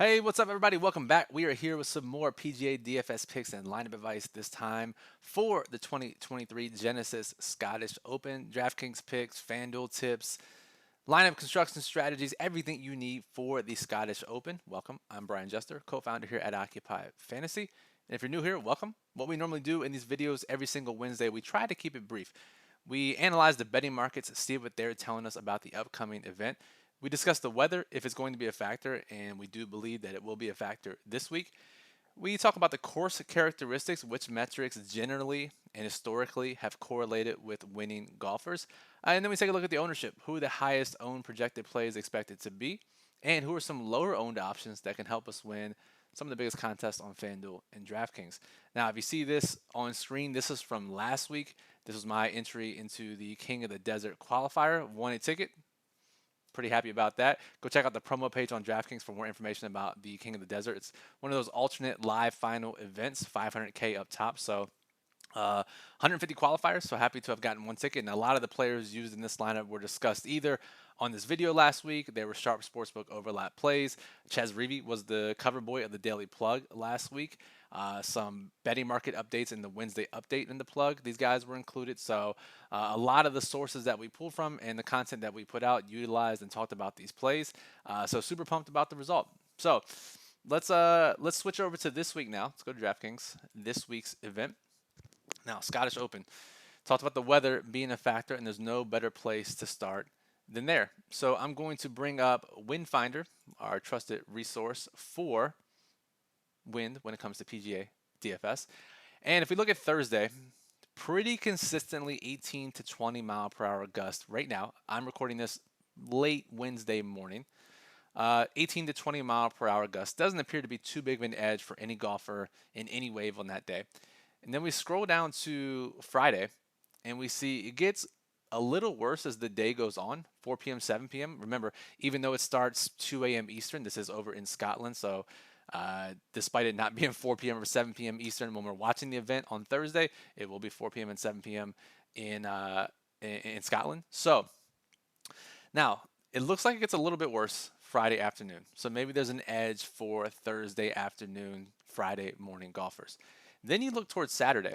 Hey, what's up, everybody? Welcome back. We are here with some more PGA DFS picks and lineup advice, this time for the 2023 Genesis Scottish Open. DraftKings picks, FanDuel tips, lineup construction strategies, everything you need for the Scottish Open. Welcome. I'm Brian Jester, co-founder here at Occupy Fantasy. And if you're new here, welcome. What we normally do in these videos every single Wednesday, we try to keep it brief. We analyze the betting markets, see what they're telling us about the upcoming event. We discuss the weather, if it's going to be a factor, and we do believe that it will be a factor this week. We talk about the course characteristics, which metrics generally and historically have correlated with winning golfers. And then we take a look at the ownership, who the highest owned projected plays expected to be, and who are some lower owned options that can help us win some of the biggest contests on FanDuel and DraftKings. Now, if you see this on screen, this is from last week. This was my entry into the King of the Desert qualifier. Won a ticket. Pretty happy about that. Go check out the promo page on DraftKings for more information about the King of the Desert. It's one of those alternate live final events, 500K up top. So 150 qualifiers, so happy to have gotten one ticket. And a lot of the players used in this lineup were discussed either on this video last week. They were sharp sportsbook overlap plays. Chaz Reavy was the cover boy of the Daily Plug last week. Some betting market updates in the Wednesday update in the plug. These guys were included. So a lot of the sources that we pulled from and the content that we put out utilized and talked about these plays. So super pumped about the result. So let's switch over to this week now. Let's go to DraftKings, this week's event. Now, Scottish Open. Talked about the weather being a factor, and there's no better place to start than there. So I'm going to bring up Wind Finder, our trusted resource for wind when it comes to PGA DFS. And if we look at Thursday, pretty consistently 18 to 20 mile per hour gust right now. I'm recording this late Wednesday morning. 18 to 20 mile per hour gust doesn't appear to be too big of an edge for any golfer in any wave on that day. And then we scroll down to Friday, and we see it gets a little worse as the day goes on, 4 p.m., 7 p.m. Remember, even though it starts 2 a.m. Eastern, this is over in Scotland, so despite it not being 4 p.m. or 7 p.m. Eastern when we're watching the event on Thursday, it will be 4 p.m. and 7 p.m. in Scotland. So now it looks like it gets a little bit worse Friday afternoon. So maybe there's an edge for Thursday afternoon, Friday morning golfers. Then you look towards Saturday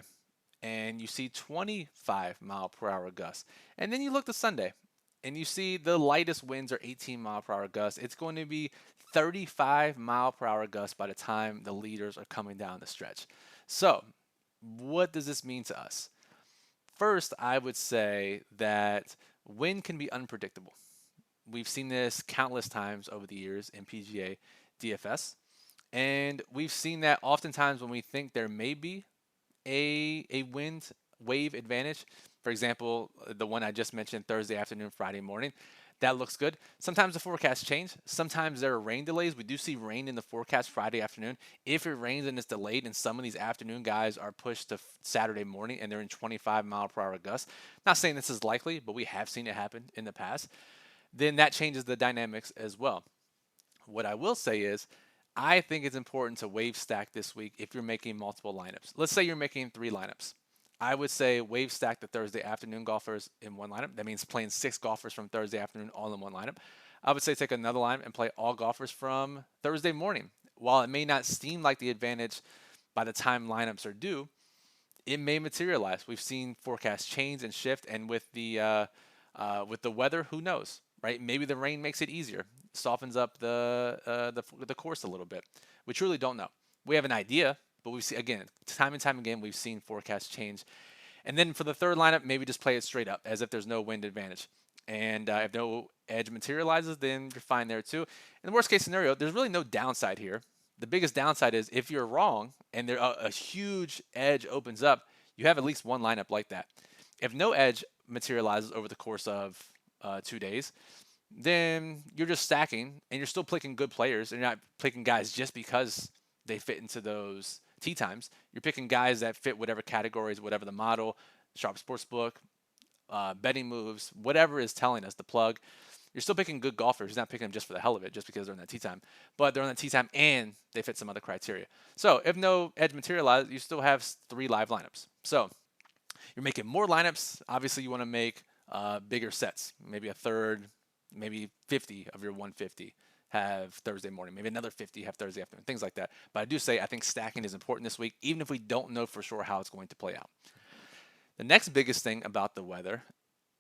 and you see 25 mile per hour gusts. And then you look to Sunday and you see the lightest winds are 18 mile per hour gusts. It's going to be 35 mile per hour gusts by the time the leaders are coming down the stretch. So what does this mean to us? First, I would say that wind can be unpredictable. We've seen this countless times over the years in PGA DFS. And we've seen that oftentimes when we think there may be a wind wave advantage. For example, the one I just mentioned, Thursday afternoon, Friday morning, that looks good. Sometimes the forecasts change. Sometimes there are rain delays. We do see rain in the forecast Friday afternoon. If it rains and it's delayed and some of these afternoon guys are pushed to Saturday morning and they're in 25 mile per hour gusts, not saying this is likely, but we have seen it happen in the past, then that changes the dynamics as well. What I will say is, I think it's important to wave stack this week if you're making multiple lineups. Let's say you're making 3 lineups. I would say wave stack the Thursday afternoon golfers in one lineup. That means playing 6 golfers from Thursday afternoon all in one lineup. I would say take another lineup and play all golfers from Thursday morning. While it may not seem like the advantage by the time lineups are due, it may materialize. We've seen forecasts change and shift, and with the weather, who knows, right? Maybe the rain makes it easier, softens up the course a little bit. We truly don't know. We have an idea, but we see, again, time and time again, we've seen forecasts change. And then for the third lineup, maybe just play it straight up as if there's no wind advantage. And if no edge materializes, then you're fine there too. In the worst case scenario, there's really no downside here. The biggest downside is if you're wrong and there a huge edge opens up, you have at least one lineup like that. If no edge materializes over the course of 2 days, then you're just stacking and you're still picking good players, and you're not picking guys just because they fit into those tee times. You're picking guys that fit whatever categories, whatever the model, sharp sportsbook, betting moves, whatever is telling us, the plug. You're still picking good golfers. You're not picking them just for the hell of it, just because they're on that tee time. But they're on that tee time and they fit some other criteria. So if no edge materializes, you still have 3 live lineups. So you're making more lineups. Obviously, you want to make bigger sets, maybe a third, maybe 50 of your 150 have Thursday morning, maybe another 50 have Thursday afternoon, things like that. But I do say I think stacking is important this week, even if we don't know for sure how it's going to play out. The next biggest thing about the weather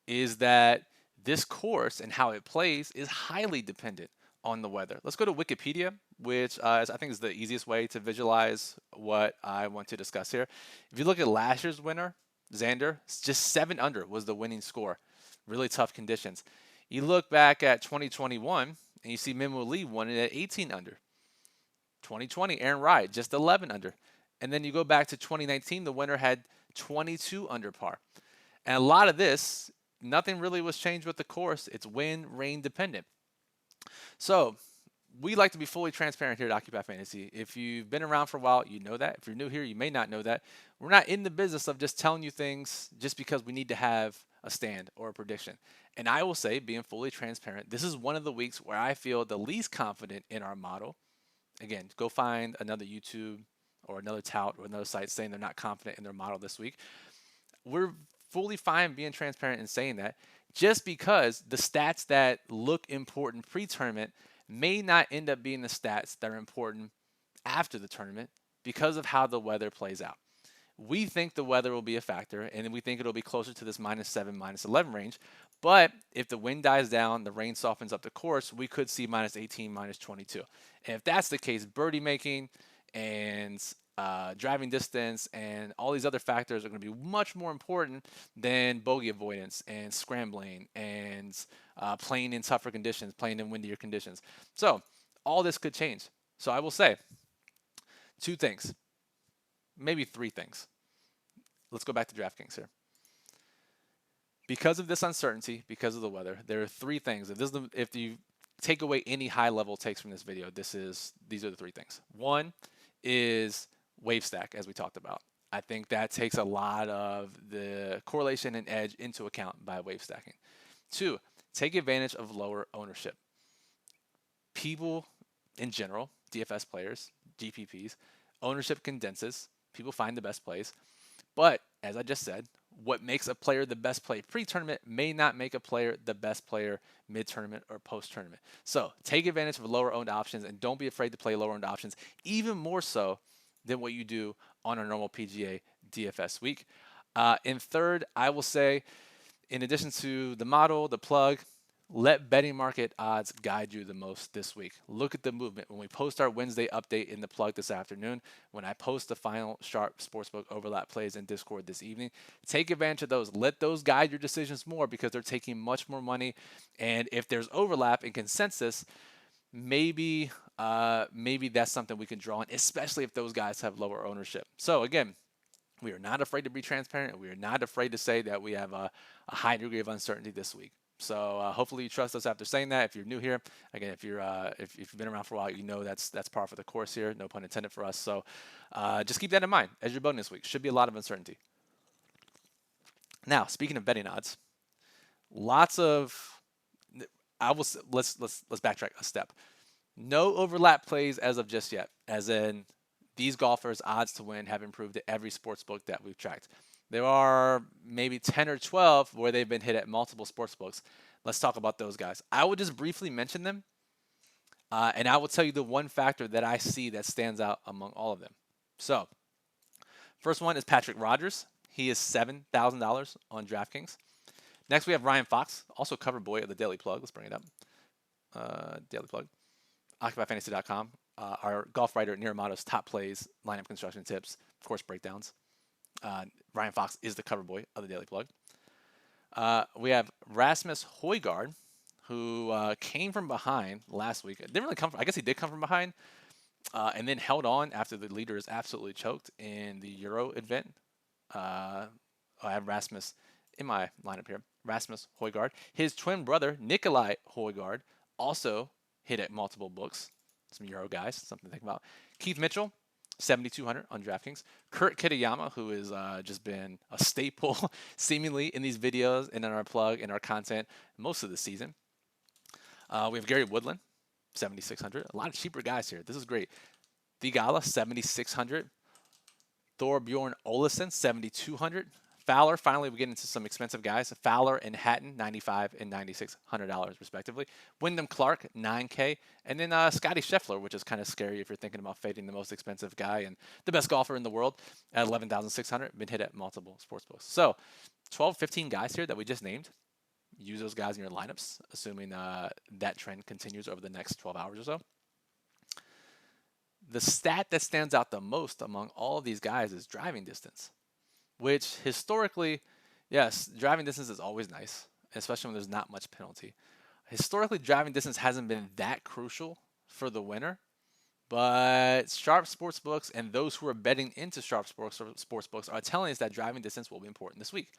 is that this course and how it plays is highly dependent on the weather. Let's go to Wikipedia, which I think is the easiest way to visualize what I want to discuss here. If you look at last year's winner, Xander, just 7 under was the winning score. Really tough conditions. You look back at 2021 and you see Minwoo Lee won it at 18 under. 2020, Aaron Rai, just 11 under. And then you go back to 2019, the winner had 22 under par. And a lot of this, nothing really was changed with the course. It's wind, rain dependent. So we like to be fully transparent here at Occupy Fantasy. If you've been around for a while, you know that. If you're new here, you may not know that. We're not in the business of just telling you things just because we need to have a stand or a prediction. And I will say, being fully transparent, this is one of the weeks where I feel the least confident in our model. Again, go find another YouTube or another tout or another site saying they're not confident in their model this week. We're fully fine being transparent and saying that, just because the stats that look important pre-tournament may not end up being the stats that are important after the tournament because of how the weather plays out. We think the weather will be a factor, and we think it'll be closer to this -7, -11 range. But if the wind dies down, the rain softens up the course, we could see -18, -22. And if that's the case, birdie making and driving distance and all these other factors are going to be much more important than bogey avoidance and scrambling and playing in tougher conditions, playing in windier conditions. So all this could change. So I will say 2 things, maybe 3 things. Let's go back to DraftKings here. Because of this uncertainty, because of the weather, there are 3 things. If you take away any high-level takes from this video, these are the 3 things. One is wave stack, as we talked about. I think that takes a lot of the correlation and edge into account by wave stacking. 2, take advantage of lower ownership. People in general, DFS players, GPPs, ownership condenses. People find the best plays. But as I just said, what makes a player the best play pre-tournament may not make a player the best player mid-tournament or post-tournament. So take advantage of lower owned options and don't be afraid to play lower owned options, even more so than what you do on a normal PGA DFS week. And third, I will say, in addition to the model, the plug, let betting market odds guide you the most this week. Look at the movement. When we post our Wednesday update in the plug this afternoon, when I post the final Sharp Sportsbook overlap plays in Discord this evening, take advantage of those. Let those guide your decisions more because they're taking much more money. And if there's overlap in consensus, maybe that's something we can draw on, especially if those guys have lower ownership. So again, we are not afraid to be transparent. We are not afraid to say that we have a high degree of uncertainty this week. So hopefully you trust us after saying that. If you're new here, again, if you've been around for a while, you know that's par for the course here. No pun intended for us. So just keep that in mind as you're boating this week. Should be a lot of uncertainty. Now, speaking of betting odds, let's backtrack a step. No overlap plays as of just yet, as in these golfers' odds to win have improved at every sportsbook that we've tracked. There are maybe 10 or 12 where they've been hit at multiple sportsbooks. Let's talk about those guys. I will just briefly mention them, and I will tell you the one factor that I see that stands out among all of them. So, first one is Patrick Rogers. He is $7,000 on DraftKings. Next, we have Ryan Fox, also cover boy of the Daily Plug. Let's bring it up. Daily Plug. OccupyFantasy.com. Our golf writer, Niramado's top plays, lineup construction tips, course breakdowns. Ryan Fox is the cover boy of the Daily Plug. We have Rasmus Højgaard, who came from behind last week. Didn't really come from, I guess he did come from behind, and then held on after the leader is absolutely choked in the Euro event. I have Rasmus in my lineup here. Rasmus Højgaard. His twin brother, Nikolai Højgaard, also hit at multiple books. Some Euro guys, something to think about. Keith Mitchell, 7,200 on DraftKings. Kurt Kitayama, who has just been a staple seemingly in these videos and in our plug and our content most of the season. We have Gary Woodland, 7,600. A lot of cheaper guys here. This is great. Thigala, 7,600. Thorbjorn Olesen, 7,200. Fowler, finally we get into some expensive guys. Fowler and Hatton, $95 and $9,600 respectively. Wyndham Clark, $9K. And then Scotty Scheffler, which is kind of scary if you're thinking about fading the most expensive guy and the best golfer in the world at $11,600. Been hit at multiple sportsbooks. So 12, 15 guys here that we just named. Use those guys in your lineups, assuming that trend continues over the next 12 hours or so. The stat that stands out the most among all of these guys is driving distance, which historically, yes, driving distance is always nice, especially when there's not much penalty. Historically, driving distance hasn't been that crucial for the winner, but sharp sportsbooks and those who are betting into sharp sportsbooks are telling us that driving distance will be important this week.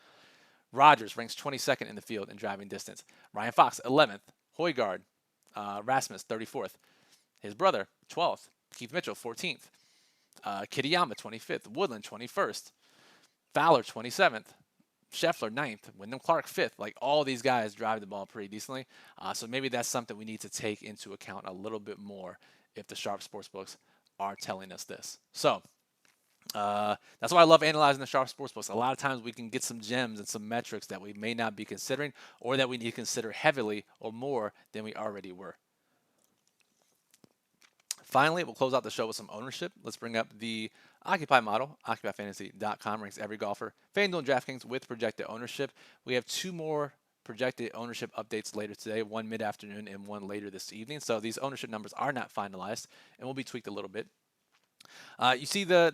Rogers ranks 22nd in the field in driving distance. Ryan Fox, 11th. Højgaard, Rasmus, 34th. His brother, 12th. Keith Mitchell, 14th. Kitayama, 25th. Woodland, 21st. Fowler, 27th. Scheffler, 9th. Wyndham Clark, 5th. Like, all these guys drive the ball pretty decently. So maybe that's something we need to take into account a little bit more if the sharp sportsbooks are telling us this. So that's why I love analyzing the sharp sportsbooks. A lot of times we can get some gems and some metrics that we may not be considering or that we need to consider heavily or more than we already were. Finally, we'll close out the show with some ownership. Let's bring up the Occupy model. OccupyFantasy.com ranks every golfer. FanDuel and DraftKings with projected ownership. We have 2 more projected ownership updates later today, one mid-afternoon and one later this evening. So these ownership numbers are not finalized and will be tweaked a little bit. You see the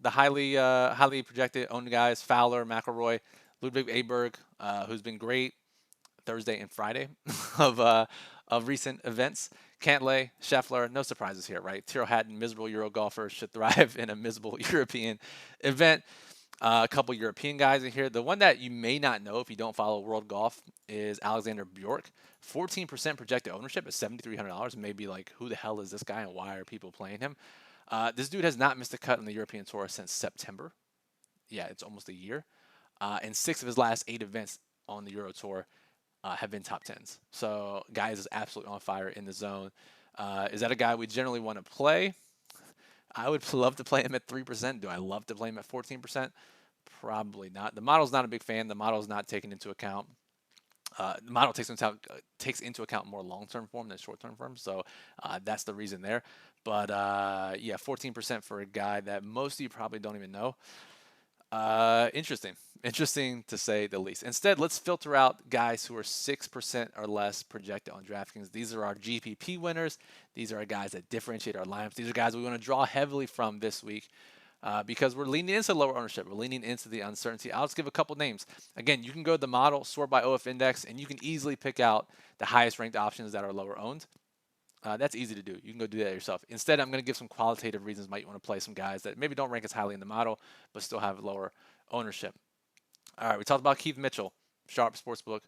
highly projected owned guys: Fowler, McIlroy, Ludwig Aberg, who's been great Thursday and Friday of recent events. Cantlay, Scheffler, no surprises here, right? Tyrrell Hatton, miserable Euro golfer, should thrive in a miserable European event. A couple European guys in here. The one that you may not know if you don't follow World Golf is Alexander Bjork. 14% projected ownership at $7,300. Maybe like, who the hell is this guy and why are people playing him? This dude has not missed a cut on the European Tour since September. Yeah, it's almost a year. And 6 of his last 8 events on the Euro Tour have been top 10s. So guys is absolutely on fire in the zone. Is that a guy we generally want to play? I would love to play him at 3%. Do I love to play him at 14%? Probably not. The model's not a big fan. The model's not taken into account. The model takes into account more long-term form than short-term form. So that's the reason there. But yeah, 14% for a guy that most of you probably don't even know. Interesting to say the least. Instead, let's filter out guys who are 6% or less projected on DraftKings. These are our GPP winners. These are our guys that differentiate our lineups. These are guys we want to draw heavily from this week because we're leaning into lower ownership. We're leaning into the uncertainty. I'll just give a couple names. Again, you can go to the model, sort by OF index, and you can easily pick out the highest ranked options that are lower owned. That's easy to do. You can go do that yourself. Instead, I'm going to give some qualitative reasons why you want to play some guys that maybe don't rank as highly in the model, but still have lower ownership. All right, we talked about Keith Mitchell, sharp sportsbook,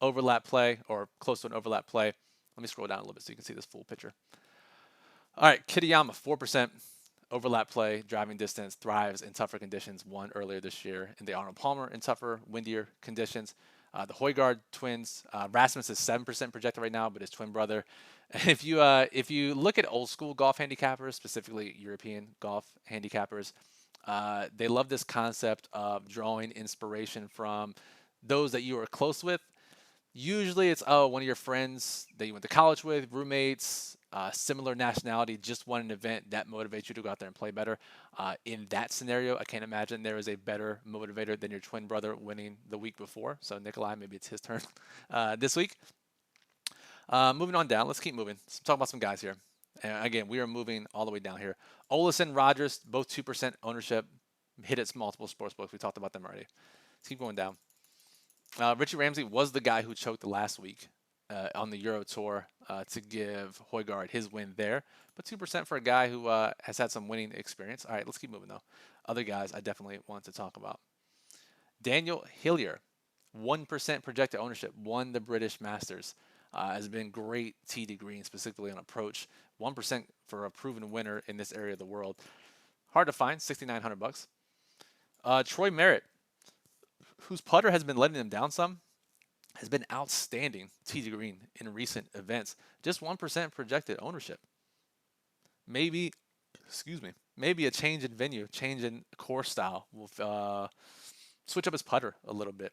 overlap play, or close to an overlap play. Let me scroll down a little bit so you can see this full picture. All right, Kitayama, 4%, overlap play, driving distance, thrives in tougher conditions, won earlier this year. In the Arnold Palmer in tougher, windier conditions. The Højgaard twins, Rasmus is 7% projected right now, but his twin brother. If you look at old school golf handicappers, specifically European golf handicappers, they love this concept of drawing inspiration from those that you are close with. Usually it's one of your friends that you went to college with, roommates, similar nationality, just won an event that motivates you to go out there and play better. In that scenario, I can't imagine there is a better motivator than your twin brother winning the week before. So Nikolai, maybe it's his turn this week. Moving on down, let's keep moving. Let's talk about some guys here. And again, we are moving all the way down here. Olesen, Rogers, both 2% ownership, hit its multiple sportsbooks. We talked about them already. Let's keep going down. Richie Ramsey was the guy who choked the last week on the Euro Tour to give Højgaard his win there. But 2% for a guy who has had some winning experience. All right, let's keep moving, though. Other guys I definitely want to talk about. Daniel Hillier, 1% projected ownership, won the British Masters. Has been great tee to green, specifically on approach. 1% for a proven winner in this area of the world. Hard to find, $6,900. Troy Merritt, whose putter has been letting him down some, has been outstanding tee to green in recent events. Just 1% projected ownership. Maybe a change in venue, change in course style switch up his putter a little bit.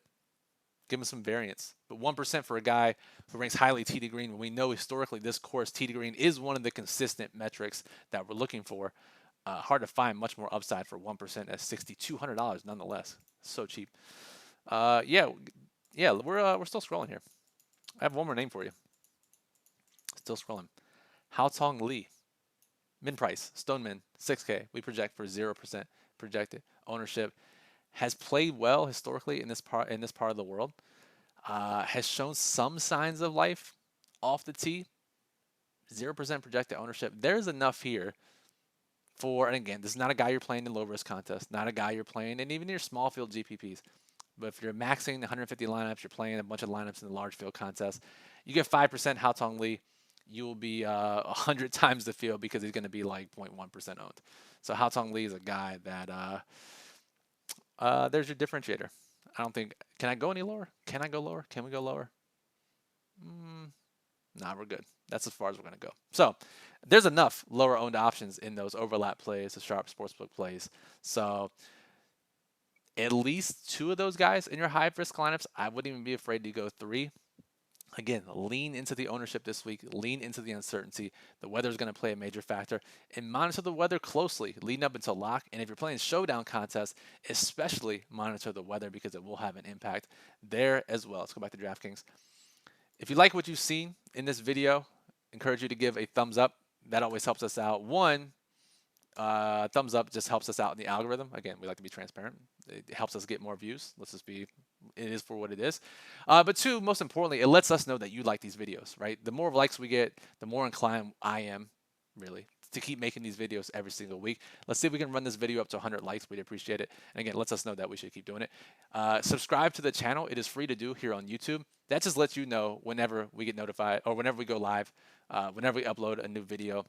Give him some variance. But 1% for a guy who ranks highly tee to green, when we know historically this course, tee to green, is one of the consistent metrics that we're looking for. Hard to find much more upside for 1% at $6,200 nonetheless. So cheap. Yeah, we're still scrolling here. I have one more name for you. Still scrolling. Hao Tong Lee. Min price, Stoneman, 6K. We project for 0% projected ownership. Has played well historically in this part of the world. Has shown some signs of life off the tee. 0% projected ownership. There's enough here for, and again, this is not a guy you're playing in low risk contests, not a guy you're playing in even your small field GPPs. But if you're maxing 150 lineups, you're playing a bunch of lineups in the large field contest, you get 5% Hao Tong Lee, you will be 100 times the field because he's going to be like 0.1% owned. So Hao Tong Lee is a guy that there's your differentiator. I don't think, can I go any lower? Can I go lower? Can we go lower? Nah, we're good. That's as far as we're going to go. So there's enough lower owned options in those overlap plays, the sharp sportsbook plays. So at least 2 of those guys in your high risk lineups, I wouldn't even be afraid to go 3. Again, lean into the ownership this week, lean into the uncertainty. The weather is going to play a major factor, and monitor the weather closely leading up until lock. And if you're playing showdown contests, especially monitor the weather because it will have an impact there as well. Let's go back to DraftKings. If you like what you've seen in this video, encourage you to give a thumbs up. That always helps us out. 1, thumbs up just helps us out in the algorithm. Again, we like to be transparent. It helps us get more views. Let's just be, it is for what it is. But 2, most importantly, it lets us know that you like these videos, right? The more likes we get, the more inclined I am, really, to keep making these videos every single week. Let's see if we can run this video up to 100 likes. We'd appreciate it. And again, it lets us know that we should keep doing it. Subscribe to the channel. It is free to do here on YouTube. That just lets you know whenever we get notified or whenever we go live, whenever we upload a new video.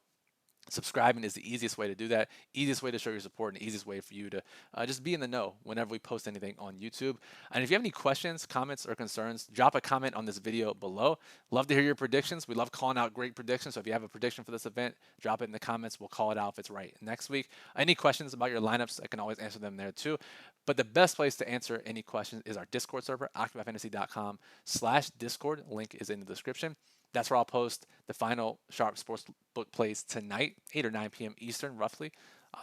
Subscribing is the easiest way to do that, easiest way to show your support, and easiest way for you to just be in the know whenever we post anything on YouTube. And if you have any questions, comments, or concerns, drop a comment on this video below. Love to hear your predictions. We love calling out great predictions. So if you have a prediction for this event, drop it in the comments. We'll call it out if it's right next week. Any questions about your lineups, I can always answer them there too. But the best place to answer any questions is our Discord server, occupyfantasy.com/Discord. Link is in the description. That's where I'll post the final sharp sportsbook plays tonight, 8 or 9 p.m. Eastern, roughly.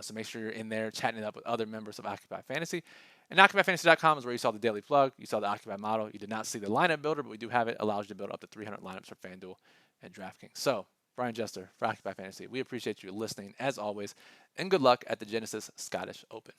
So make sure you're in there chatting it up with other members of Occupy Fantasy. And OccupyFantasy.com is where you saw the daily plug. You saw the Occupy model. You did not see the lineup builder, but we do have it. Allows you to build up to 300 lineups for FanDuel and DraftKings. So, Brian Jester for Occupy Fantasy. We appreciate you listening, as always. And good luck at the Genesis Scottish Open.